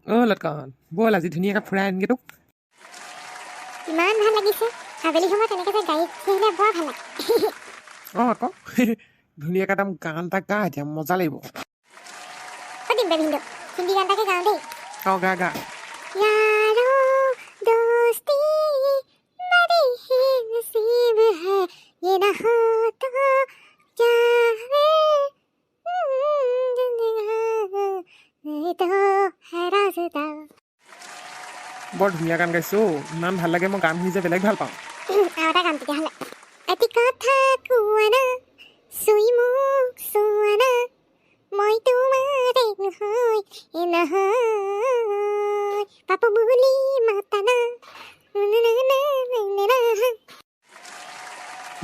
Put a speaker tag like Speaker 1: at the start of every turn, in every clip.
Speaker 1: লটকন ব'ল আজি ধুনীয়াকৈ ফুৰাই আনগে তোক।
Speaker 2: ইমান ভাল লাগিছে আবেলি সময়ত এনেকৈ যে গাড়ীত আহিলে বৰ ভাল লাগে
Speaker 1: আকৌ ধুনীয়াকৈ একদম গান এটা গা এতিয়া মজা লাগিব।
Speaker 2: দিম ভিন্দু হিন্দী গান এটাকে গাওঁ দেই।
Speaker 1: গা গা।
Speaker 2: यारो दोस्ती बड़ी ही नसीब है ये ना हो तो जावे नहीं तो है रास्ता।
Speaker 1: বৰ ধুনীয়া গান গাইছো ইমান ভাল লাগে মই গান শুনি যে বেলেগ ভাল পাওঁ।
Speaker 2: আৰু এটা গান তেতিয়াহ'লে এটি কথা কোৱা না চুই মোক চোৱা না মই তোমাৰ নহয় নহয় পাপু বুলি মাতা না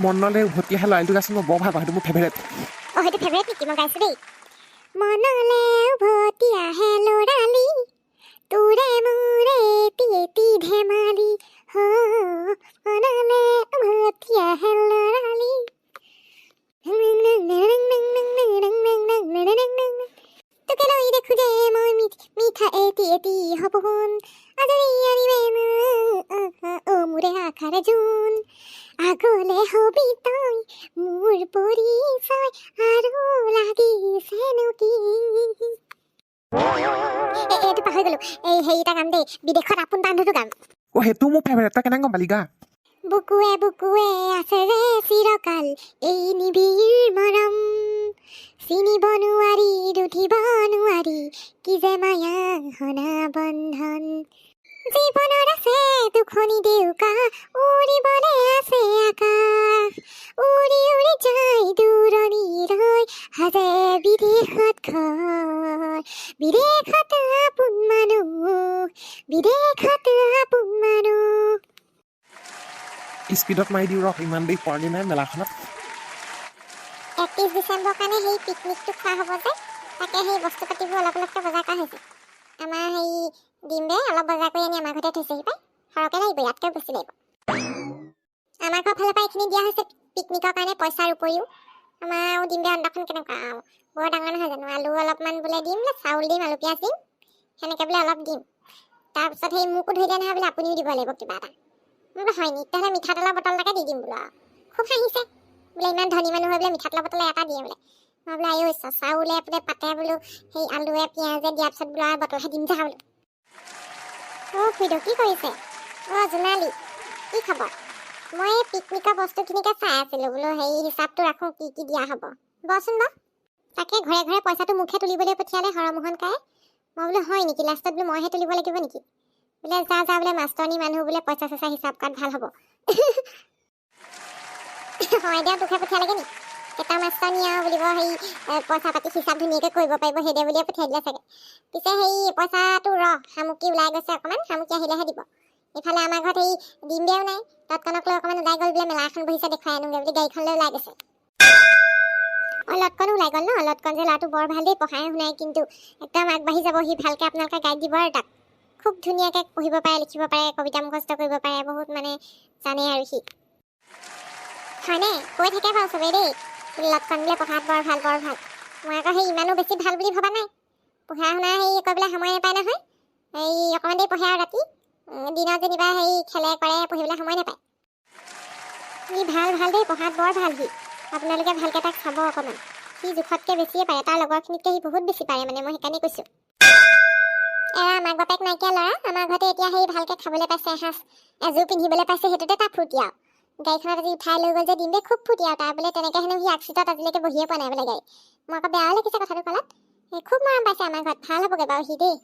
Speaker 1: মনলৈ উভতি অহা লৰালিটো গাইছো মই বৰ ভাল পাওঁ, সেইটো মোৰ ফেভৰেট।
Speaker 2: সেইটো ফেভৰেট নেকি? মই গাইছো দেই। মনলৈ উভতি আহে লৰালি তোৰে মোৰে পিয়েতি ধেমালি মনলৈ উভতি আহে লৰালি তোকে লৈ দেখো যে মই মিঠা এটি এটি সপোন আজৰি আনিবে অ মোৰে আশাৰ জোন আগলে হবি তই মোৰ পৰিচয় আৰু লাগিছেনো কি। এইটো পাহৰি গলো হেৰিটা গাম দেই বিদেশত আপোন বান্ধৱটো গাম।
Speaker 1: সেইটো মোৰ ফেভৰেট, তই কেনেকৈ গম পালি গা।
Speaker 2: বুকুৱে বুকুৱে আছে ৰে চিৰকাল এই নিবিড় মৰম চিনিব নোৱাৰি দুঠিব নোৱাৰি কি যে মায়া হনা বন্ধন জীৱনৰ আছে দুখনি দেউকা উৰিবলে আছে আকাশ উৰি উৰি যায় দূৰণিলৈ সাজে বিদেশত ঘৰ বিদেশত আপোন মানুহ বিদেশত আপোন মানুহ।
Speaker 1: স্পীডত মাৰি দিওঁ ৰখ, ইমান দেৰি পোৱালি নাই মেলাখনত।
Speaker 2: 31 ডিচেম্বৰ কাৰণে সেই পিকনিকটো খোৱা হ'ব যে তাকে সেই বস্তু পাতিবোৰ অলপ অলপকৈ বজাৰ কৰা হৈছে। আমাৰ সেই দিম দে অলপ বজাৰ কৰি আনি আমাৰ ঘৰতে থৈছেহি পাই সৰহকৈ লাগিব, ইয়াতকৈ বেছি লাগিব। আমাৰ ঘৰৰ ফালৰ পৰা এইখিনি দিয়া হৈছে পিকনিকৰ কাৰণে পইচাৰ উপৰিও। আমাৰ দিম দে অন্দাখন কেনেকুৱা আৰু বৰ ডাঙৰ নহয় জানো, আলু অলপমান বোলে দিম বোলে, চাউল দিম, আলু পিঁয়াজ দিম, সেনেকৈ বোলে অলপ দিম। তাৰপিছত সেই মোকো ধৰিলে নহয় বোলে আপুনিও দিব লাগিব কিবা এটা। বোলো হয় নি, তেতিয়াহ'লে মিঠাতেলৰ বটল এটাকে দি দিম বোলো আৰু। খুব হাঁহিছে বোলে ইমান ধনী মানুহ হৈ বোলে মিঠাতেলৰ বটল এটা দিয়ে বোলে। মই বোলে আয়ো চাউলে বোলে পাতে বোলো সেই আলুৱে পিঁয়াজে দিয়াৰ পিছত বোলো আৰু বটলহে দিম যা বোলো। খুইদেউ কি কৰিছে? জোনালী কি খবৰ? মই এই পিকনিকৰ বস্তুখিনিকে চাই আছিলোঁ বোলো সেই হিচাপটো ৰাখোঁ কি কি দিয়া হ'ব। বচোন বাৰু তাকে ঘৰে ঘৰে পইচাটো মুখে তুলিবলৈ পঠিয়ালে হৰমোহন কায়ে। মই বোলো হয় নেকি, লাষ্টত বোলো মইহে তুলিব লাগিব নেকি? বোলে যা যা বোলে মাষ্টৰনী মানুহ বোলে পইচা চইচা হিচাপ কৰাত ভাল হ'ব। হয় দে তোকহে পঠিয়ালেগে নি? এটা মাষ্টৰনী আৰু বুলিব সেই পইচা পাতি হিচাপ ধুনীয়াকৈ কৰিব পাৰিব সেইদে বুলিয়ে পঠিয়াই দিলে চাগে। পিছে সেই পইচাটো শামুকি ওলাই গৈছে অকণমান, শামুকি আহিলেহে দিব। ইফালে আমাৰ ঘৰত সেই দিম দেও নাই, লটকনক লৈ অকণমান ওলাই গ'ল বোলে মেলা এখন বহিছে দেখুৱাই আনোগৈ বুলি গাড়ীখনলৈ ওলাই গৈছে। লটকনো ওলাই গ'ল ন? লটকন যে ল'ৰাটো বৰ ভাল দেই, পঢ়াই শুনাই কিন্তু একদম আগবাঢ়ি যাব সি, ভালকৈ আপোনালোকে গাইড দিব আৰু তাক। খুব ধুনীয়াকৈ পঢ়িব পাৰে, লিখিব পাৰে, কবিতা মুখস্থ কৰিব পাৰে, বহুত মানে জানে আৰু সি। হয়নে? কৈ থাকে বাৰু চবেই দেই লটকন বোলে পঢ়াত বৰ ভাল বৰ ভাল। মই আকৌ সেই ইমানো বেছি ভাল বুলি ভবা নাই। পঢ়া শুনা হেৰি কৰিবলৈ সময় নাপায় নহয়, এই অকণমান দেৰি পঢ়ে আৰু ৰাতি, দিনত যেনিবা হেৰি খেলে কৰে, পঢ়িবলৈ সময় নাপায়। সি ভাল ভাল দেই, পঢ়াত বৰ ভাল সি। আপোনালোকে ভালকৈ তাক চাব অকণমান, সি জোখতকৈ বেছিয়ে পাৰে, তাৰ লগৰখিনিতকৈ সি বহুত বেছি পাৰে মানে, মই সেইকাৰণে কৈছোঁ। মাক বাপেক নাইকিয়া ল'ৰা, আমাৰ ঘৰতে এতিয়া সেই ভালকৈ খাবলৈ পাইছে, এসাঁজ এযোৰ পিন্ধিবলৈ পাইছে, সেইটোতে তাৰ ফূৰ্তি আৰু। গাড়ীখনত আজি উঠাই লৈ গ'ল যে দিম দে খুব ফূৰ্তি আৰু তাৰ বোলে তেনেকৈ হেনো সি আগচিটত আজিলৈকে বহিয়ে পোৱা নাই বোলে গাড়ী। মই আকৌ বেয়াও লাগিছে কথাটো ক'লাত। খুব মৰম পাইছে আমাৰ ঘৰত, ভাল হ'বগৈ বাৰু সি দেই।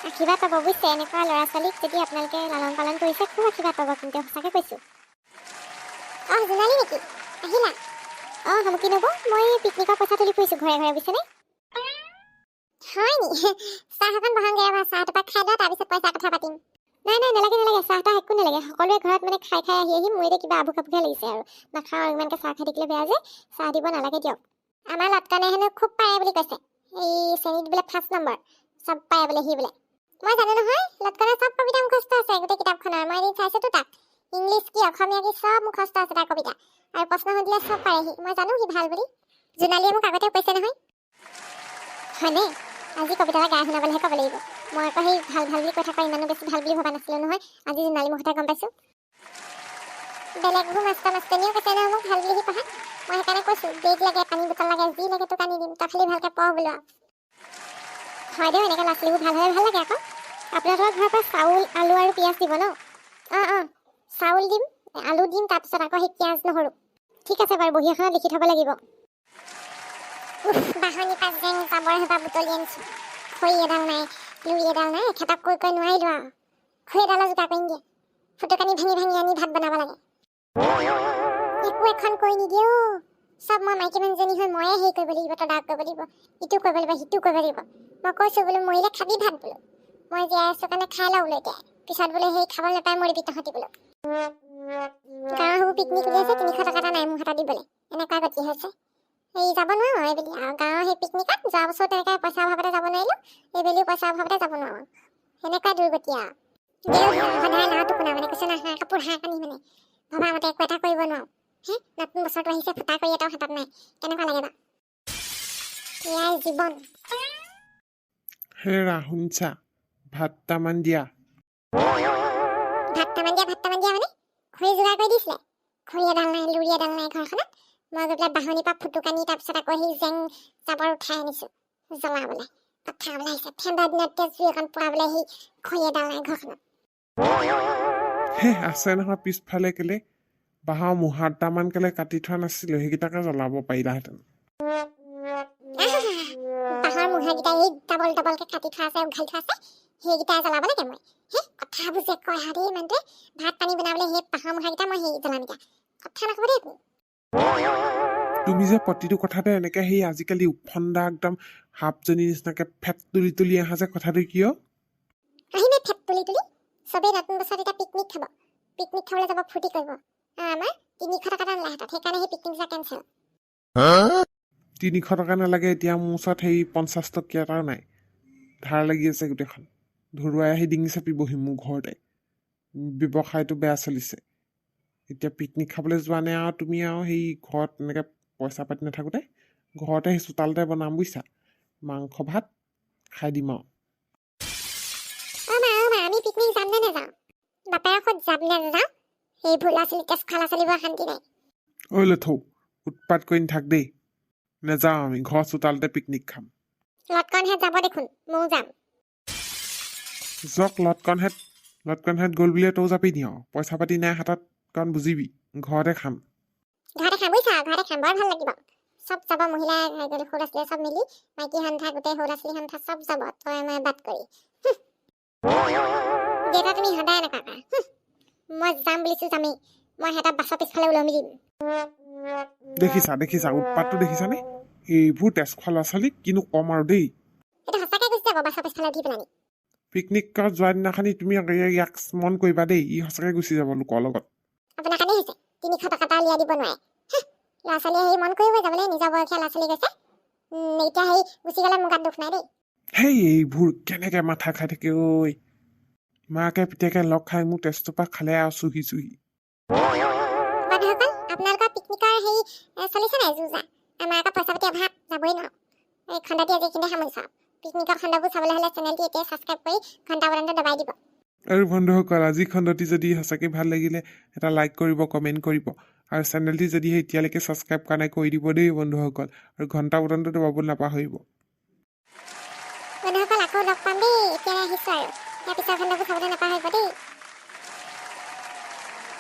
Speaker 2: আশীৰ্বাদ পাব বুজিছে, এনেকুৱা ল'ৰা ছোৱালীক যদি আপোনালোকে লালন পালন কৰিছে খুব আশীৰ্বাদ পাব কিন্তু, সঁচাকৈ কৈছোঁ। জোনালী নেকি? আহিলা? শামুকি নবৌ, মই পিকনিকৰ পইচা তুলি ফুৰিছোঁ ঘৰে ঘৰে বুজিছেনে? হয় নি? চাহ অকণ বহাংগে ৰ'বা, চাহ এটোপা খাই লওঁ তাৰপিছত পইচা কথা পাতিম। নাই নাই নালাগে নালাগে, চাহ তাহ একো নালাগে, সকলোৱে ঘৰত মানে খাই খাই আহি মোৰ এতিয়া কিবা আভুক আভুকহে লাগিছে আৰু নাখাওঁ আৰু ইমানকৈ চাহ খাই থাকিলে বেয়া যে, চাহ দিব নালাগে দিয়ক। আমাৰ লটকনে হেনো খুব পাৰে বুলি কৈছে, এই শ্ৰেণীত বোলে 1 নম্বৰ, চব পাৰে বোলে সি বোলে। মই জানো নহয় লটকনৰ চব কবিতা মুখস্থ আছে গোটেই কিতাপখনৰ, মই এদিন চাইছোতো তাক। ইংলিছ কি অসমীয়া কি চব মুখস্থ আছে তাৰ কবিতা, আৰু প্ৰশ্ন সুধিলে চব পাৰে সি, মই জানো সি ভাল বুলি। জোনালীয়ে মোক আগতে কৈছে নহয়। হয়নে? আজি কবিতা এটা গাই শুনাবলৈহে ক'ব লাগিব। মই আকৌ সেই ভাল ভাল বুলি কৈ থকা ইমানো বেছি ভাল বুলি ভবা নাছিলোঁ নহয়। আজি জোনালী মুখতে গম পাইছোঁ। বেলেগবোৰ মাষ্টৰ মাষ্টৰনীয়েও কৈছে নহয় মোক ভাল বুলি সি পঢ়া। মই সেইকাৰণে কৈছোঁ বেগ লাগে, পানী বটল লাগে, যি লাগে তোক আনি দিম, তই খালি ভালকৈ পঢ় বোলো। হয় দেই, এনেকৈ ল'ৰা ছোৱালীবোৰ ভাল হ'লে ভাল লাগে আকৌ। আপোনালোকৰ ঘৰৰ পৰা চাউল, আলু আৰু পিঁয়াজ দিব ন? অঁ চাউল দিম, আলু দিম, তাৰপিছত আকৌ সেই পিঁয়াজ নহৰু। ঠিক আছে বাৰু, বহী এখনত লিখি থ'ব লাগিব। বাহনি পাত জেং জাবৰ এসোপা বুটলি আনিছোঁ। খৰি এডাল নাই, লুৰি এডাল নাই, এখেতক কৈ নোৱাৰিলোঁ আৰু। খৰি এডালৰ যোগাৰ কৰিম দিয়ে। ফুটুকানি ভাঙি ভাঙি আনি ভাত বনাব লাগে। একো এখন কৈ নিদিয়ে অ'। চব মই মাইকী মানুহজনী হৈ ময়ে হেৰি কৰিব লাগিব, তদাৰক কৰিব লাগিব, ইটো কৰিব লাগিব, সিটো কৰিব লাগিব। মই কৈছোঁ বোলো মৰিলে খাবি ভাত বোলো। মই জীয়াই আছোঁ কাৰণে খাই লওঁ বোলো এতিয়া। পিছত বোলে সেই খাব নাপায় মৰিবি তহঁতি বোলো। গাঁৱৰ সেইবোৰ পিকনিক উলিয়াইছে, 300 টকা এটা নাই মোৰ হাতত দিবলৈ। এনেকুৱা গতি হৈছে। সেই যাব নোৱাৰোঁ এইবেলি আৰু গাঁৱৰ সেই পিকনিকত। যোৱা বছৰ তেনেকৈ পইচাৰ অভাৱতে যাব নোৱাৰিলোঁ, এইবেলিও পইচাৰ অভাৱতে যাব নোৱাৰোঁ। সেনেকুৱা দুৰ্গতি আৰু। সদায় লাওটো শুনা মানে কৈছে না হাঁহ কাপোৰ হাঁহ কানি মানে ভবা মতে একো এটা কৰিব নোৱাৰোঁ। নতুন বছৰটো আহিছে, ফুটা কৰি এটাও হাতত নাই। কেনেকুৱা লাগে বাৰু? এয়াই জীৱন।
Speaker 1: হেৰা শুনছা, ভাতটামান দিয়া।
Speaker 2: ভাতটামান দিয়া মানে খৰি যোগাৰ কৰি দিছিলে। খৰি এডাল নাই, লুৰি এডাল নাই ঘৰখনত। মই গৈ পেলাই বাহনি পৰা ফুটুকানি, তাৰপিছত আকৌ সেই জেং জাবৰ উঠাই আনিছোঁ জ্বলাবলৈ। কথা ওলাইছে ঠাণ্ডা দিনত জুই অকণ পোৱাবলৈ সেই খৰি এডাল নাই ঘৰখনত।
Speaker 1: আছে নহয় পিছফালে কেলে বাঁহৰ মুহাৰটামান কেলে কাটি থোৱা নাছিলোঁ, সেইকেইটাকে জ্বলাব পাৰিলাহেঁতেন।
Speaker 2: বাঁহৰ মুঢ়াকেইটা এই ডাবল ডাবলকৈ কাটি থোৱা আছে, উঘালি থোৱা আছে, সেইকেইটা জ্বলাব লাগে মই। কথাবোৰ যে কয় হাৰি মানুহটোৱে। ভাত পানী বনাবলৈ সেই বাঁহৰ মুঢ়াকেইটা মই সেই জ্বলাম এতিয়া। কথা নক'ব দেই তুমি।
Speaker 1: তুমি যে প্ৰতিটো কথাতে এনেকে সেই আজিকালি উফন্দা একদম সাপজনীৰ নিচিনাকে ফেট তুলি তুলি আহা যে, কথাটো কিয়?
Speaker 2: আহিমে ফেট তুলি তুলি। চবেই নতুন বছৰত এতিয়া পিকনিক খাব, পিকনিক খাবলৈ যাব, ফূৰ্তি কৰিব। আমাৰ 300 টকা এটা নালাগে হাতত, সেইকাৰণে সেই পিকনিক যোৱা কেঞ্চেল।
Speaker 1: 300 টকা নালাগে, এতিয়া মোৰ ওচৰত সেই 50 টকীয়া এটাও নাই। ধাৰ লাগি আছে গোটেইখন। ধৰুৱাই আহি ডিঙি চাপিবহি মোৰ ঘৰতে। ব্যৱসায়টো বেয়া চলিছে। এতিয়া পিকনিক খাবলৈ যোৱা নাই আৰু তুমি আৰু সেই ঘৰত এনেকৈ পইচা পাতি নাথাকোঁতে ঘৰতে সেই চোতালতে বনাম বুজিছা, মাংস ভাত খাই দিম আৰু।
Speaker 2: আমি পিকনিক যাম নে নাযাওঁ? বাপেৰ ঘৰত যাম নে নাযাওঁ? সেইবোৰ ল'ৰা ছোৱালী, তেজ খোৱা ল'ৰা ছোৱালীবোৰ শান্তি নাই।
Speaker 1: ঐ লথৌ, উৎপাত কৰি নাথাক দেই। নাযাওঁ, আমি ঘৰ চোতালতে পিকনিক খাম।
Speaker 2: লটকনহেঁত যাব দেখোন, ময়ো যাম।
Speaker 1: যক লটকনহেঁত গ'ল বুলিয়ে তও যাবি নি আৰু? পইচা পাতি নাই হাতত, কাৰণ বুজিবি ঘৰতে খাম।
Speaker 2: ঘৰতে খাম বুজিছা, ঘৰতে খাম, বৰ ভাল লাগিব। চব যাব, মহিলা সৰু ল'ৰা ছোৱালী চব মিলি, মাইকী সন্থা গোটেই সৰু ল'ৰা ছোৱালী সন্থা চব যাব, তই মই বাদ কৰি। দেউতা তুমি সদায় এনেকুৱা কৰা। মই যাম বুলিছোঁ যামেই। মই সিহঁতক বাছৰ পিছফালে ওলমি দিম।
Speaker 1: দেখিছা উৎপাতটো দেখিছানে? এইবোৰ তেজ খোৱা ল'ৰা ছোৱালীক কিনো কম আৰু দেই।
Speaker 2: সেইটো সঁচাকৈ গুচি যাব বাছৰ পিছফালে উঠি পেলানি।
Speaker 1: পিকনিকত যোৱা দিনাখনি তুমি ইয়াক মন কৰিবা দেই, ই সঁচাকৈ গুচি যাব লোকৰ লগত।
Speaker 2: আপোনাৰ কাৰণেই হৈছে, 300 টকা এটা উলিয়াই দিব নোৱাৰে। ল'ৰা ছোৱালীয়ে হেৰি মন কৰিব যাবলৈ, নিজৰ বয়সীয়া ল'ৰা ছোৱালী গৈছে। এতিয়া সেই গুচি গ'লে মোৰ গাত দুখ নাই দেই।
Speaker 1: সেই এইবোৰ কেনেকে মাথা খাই থাকে ঐ। মাকে পিতেকে লগ খাই মোৰ তেজটোপা খালে আৰু চুহি।
Speaker 2: বন্ধুসকল, আপোনালোকৰ পিকনিকৰ হেৰি চলিছে নাই যুঁজা? আমাৰ আকৌ পইচা পাতি অভাৱ, যাবই নোৱাৰোঁ। এই খণ্ডটি আজি এইখিনিতে সামৰিছোঁ। পিকনিকৰ খণ্ডবোৰ চাবলৈ হ'লে চেনেলটি এতিয়াই ছাবস্ক্ৰাইব কৰি ঘণ্টা বটনটো দবাই দিব।
Speaker 1: আৰু বন্ধুসকল, আজি খণ্ডটি যদি সঁচাকৈ ভাল লাগিলে এটা লাইক কৰিব, কমেণ্ট কৰিব, আৰু চেনেলটি যদি এতিয়ালৈকে ছাবস্ক্ৰাইব কৰা নাই কৰি দিব দেই বন্ধুসকল, আৰু ঘণ্টা বটনটো দবাবলৈ নাপাহৰিব।
Speaker 2: বন্ধুসকল, আকৌ লগ পাম দেই। এতিয়া আহিছোঁ আৰু ইয়াৰ পিছৰ খণ্ডবোৰ চাবলৈ নাপাহৰিব দেই।